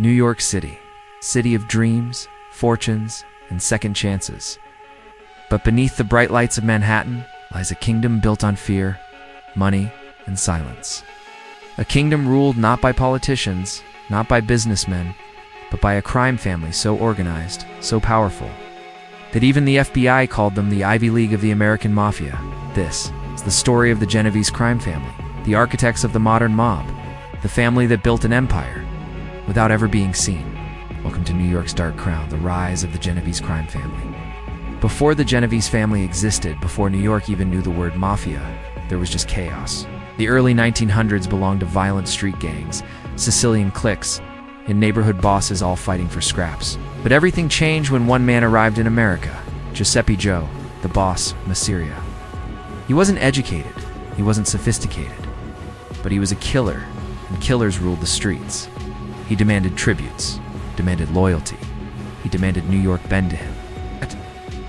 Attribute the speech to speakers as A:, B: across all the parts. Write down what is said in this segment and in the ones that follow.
A: New York City, city of dreams, fortunes, and second chances. But beneath the bright lights of Manhattan lies a kingdom built on fear, money, and silence. A kingdom ruled not by politicians, not by businessmen, but by a crime family so organized, so powerful, that even the FBI called them the Ivy League of the American Mafia. This is the story of the Genovese Crime Family, the architects of the modern mob, the family that built an empire without ever being seen. Welcome to New York's Dark Crown, the rise of the Genovese Crime Family. Before the Genovese family existed, before New York even knew the word mafia, there was just chaos. The early 1900s belonged to violent street gangs, Sicilian cliques, and neighborhood bosses all fighting for scraps. But everything changed when one man arrived in America, Giuseppe Joe, the boss, Mafia. He wasn't educated, he wasn't sophisticated, but he was a killer, and killers ruled the streets. He demanded tributes, demanded loyalty. He demanded New York bend to him.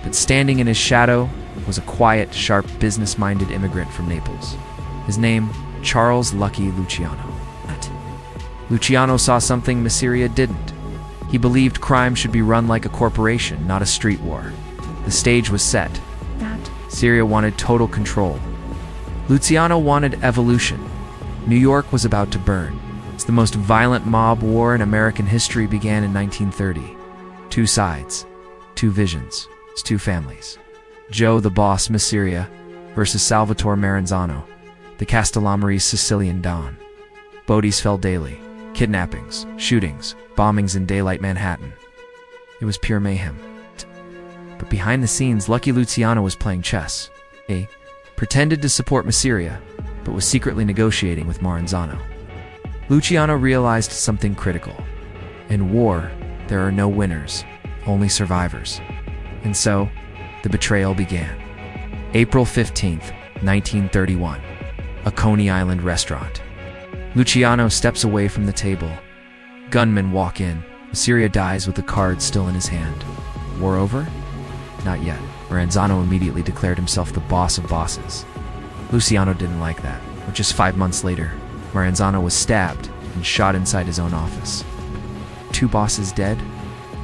A: But standing in his shadow was a quiet, sharp, business-minded immigrant from Naples. His name, Charles Lucky Luciano. Luciano saw something Mafia didn't. He believed crime should be run like a corporation, not a street war. The stage was set. Syria wanted total control. Luciano wanted evolution. New York was about to burn. It's the most violent mob war in American history began in 1930. Two sides, two visions, two families. Joe, the boss, Mafia, versus Salvatore Maranzano, the Castellammarese Sicilian Don. Bodies fell daily. Kidnappings, shootings, bombings in daylight Manhattan. It was pure mayhem. But behind the scenes, Lucky Luciano was playing chess. He pretended to support Mafia, but was secretly negotiating with Maranzano. Luciano realized something critical. In war, there are no winners, only survivors. And so, the betrayal began. April 15th, 1931, a Coney Island restaurant. Luciano steps away from the table. Gunmen walk in. Mafia dies with the card still in his hand. War over? Not yet. Maranzano immediately declared himself the boss of bosses. Luciano didn't like that. But just 5 months later, Maranzano was stabbed and shot inside his own office. Two bosses dead,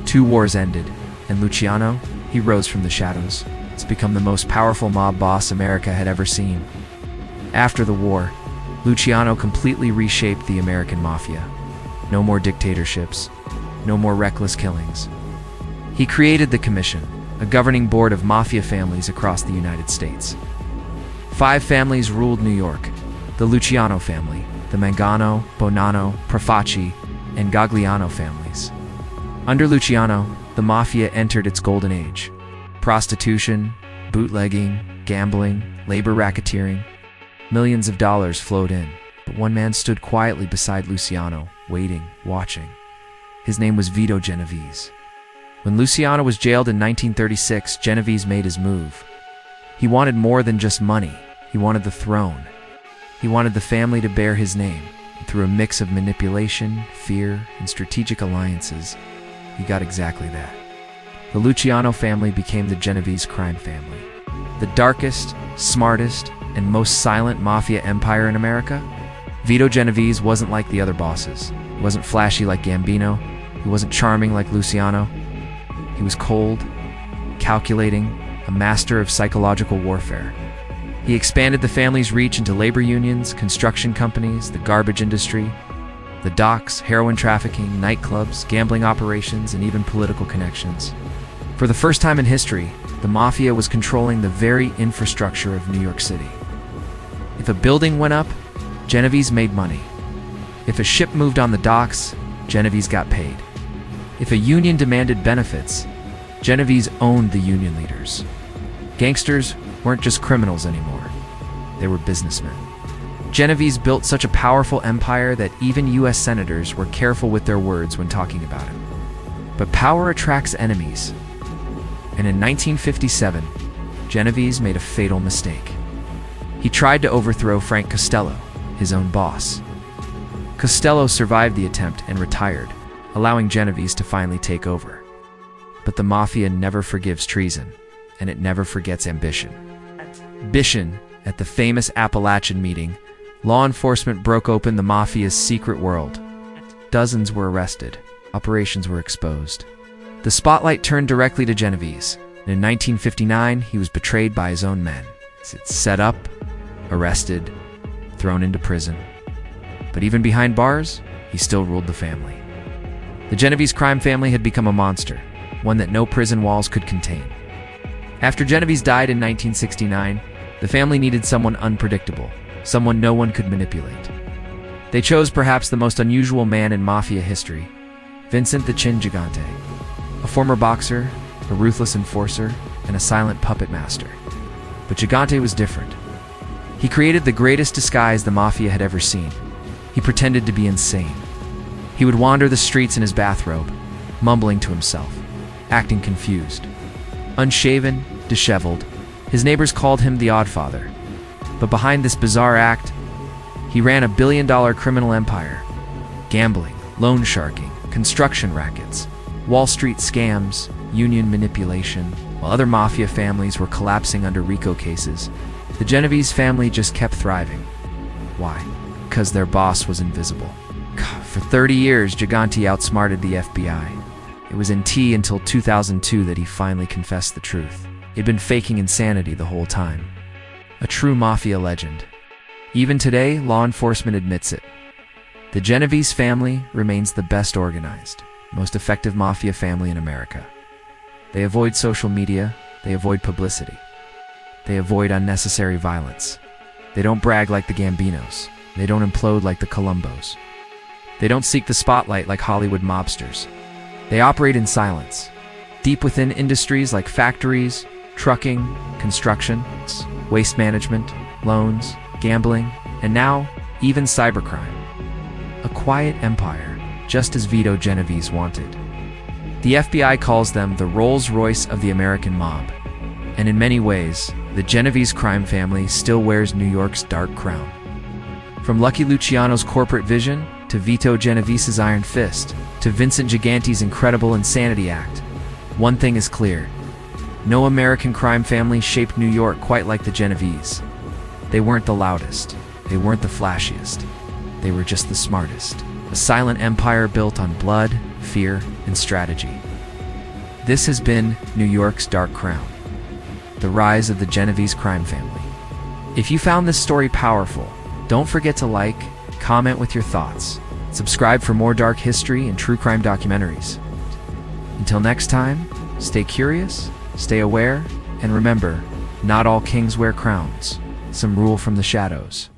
A: two wars ended, and Luciano, he rose from the shadows. It's become the most powerful mob boss America had ever seen. After the war, Luciano completely reshaped the American Mafia. No more dictatorships, no more reckless killings. He created the Commission, a governing board of mafia families across the United States. 5 families ruled New York: the Luciano family, the Mangano, Bonanno, Profaci, and Gagliano families. Under Luciano, the Mafia entered its golden age. Prostitution, bootlegging, gambling, labor racketeering. Millions of dollars flowed in, but one man stood quietly beside Luciano, waiting, watching. His name was Vito Genovese. When Luciano was jailed in 1936, Genovese made his move. He wanted more than just money. He wanted the throne. He wanted the family to bear his name. And through a mix of manipulation, fear, and strategic alliances, he got exactly that. The Luciano family became the Genovese Crime Family. The darkest, smartest, and most silent mafia empire in America. Vito Genovese wasn't like the other bosses. He wasn't flashy like Gambino. He wasn't charming like Luciano. He was cold, calculating, a master of psychological warfare. He expanded the family's reach into labor unions, construction companies, the garbage industry, the docks, heroin trafficking, nightclubs, gambling operations, and even political connections. For the first time in history, the Mafia was controlling the very infrastructure of New York City. If a building went up, Genovese made money. If a ship moved on the docks, Genovese got paid. If a union demanded benefits, Genovese owned the union leaders. Gangsters weren't just criminals anymore. They were businessmen. Genovese built such a powerful empire that even U.S. senators were careful with their words when talking about him. But power attracts enemies. And in 1957, Genovese made a fatal mistake. He tried to overthrow Frank Costello, his own boss. Costello survived the attempt and retired, allowing Genovese to finally take over. But the Mafia never forgives treason, and it never forgets ambition. At the famous Appalachian meeting, law enforcement broke open the Mafia's secret world. Dozens were arrested. operations were exposed. The spotlight turned directly to Genovese, and in 1959 he was betrayed by his own men. Set up, arrested, thrown into prison. But even behind bars, he still ruled the family. The Genovese crime family had become a monster, one that no prison walls could contain. After Genovese died in 1969, the family needed someone unpredictable, someone no one could manipulate. They chose perhaps the most unusual man in Mafia history, Vincent the Chin Gigante, a former boxer, a ruthless enforcer, and a silent puppet master. But Gigante was different. He created the greatest disguise the Mafia had ever seen. He pretended to be insane. He would wander the streets in his bathrobe, mumbling to himself, acting confused. Unshaven, disheveled, his neighbors called him the Oddfather. But behind this bizarre act, he ran a billion-dollar criminal empire. Gambling, loan sharking, construction rackets, Wall Street scams, union manipulation. While other Mafia families were collapsing under RICO cases, the Genovese family just kept thriving. Why? Because their boss was invisible. For 30 years, Gigante outsmarted the FBI. It was in T until 2002 that he finally confessed the truth. He'd been faking insanity the whole time. A true Mafia legend. Even today, law enforcement admits it. The Genovese family remains the best organized, most effective Mafia family in America. They avoid social media, they avoid publicity. They avoid unnecessary violence. They don't brag like the Gambinos. They don't implode like the Colombos. They don't seek the spotlight like Hollywood mobsters. They operate in silence, deep within industries like factories, trucking, construction, waste management, loans, gambling, and now, even cybercrime. A quiet empire, just as Vito Genovese wanted. The FBI calls them the Rolls-Royce of the American mob, and in many ways, the Genovese crime family still wears New York's dark crown. From Lucky Luciano's corporate vision, to Vito Genovese's iron fist, to Vincent Gigante's incredible insanity act, one thing is clear. No American crime family shaped New York quite like the Genovese. They weren't the loudest. They weren't the flashiest. They were just the smartest. A silent empire built on blood, fear, and strategy. This has been New York's Dark Crown, the rise of the Genovese crime family. If you found this story powerful, don't forget to like, comment with your thoughts, subscribe for more dark history and true crime documentaries. Until next time, stay curious, stay aware, and remember, not all kings wear crowns. Some rule from the shadows.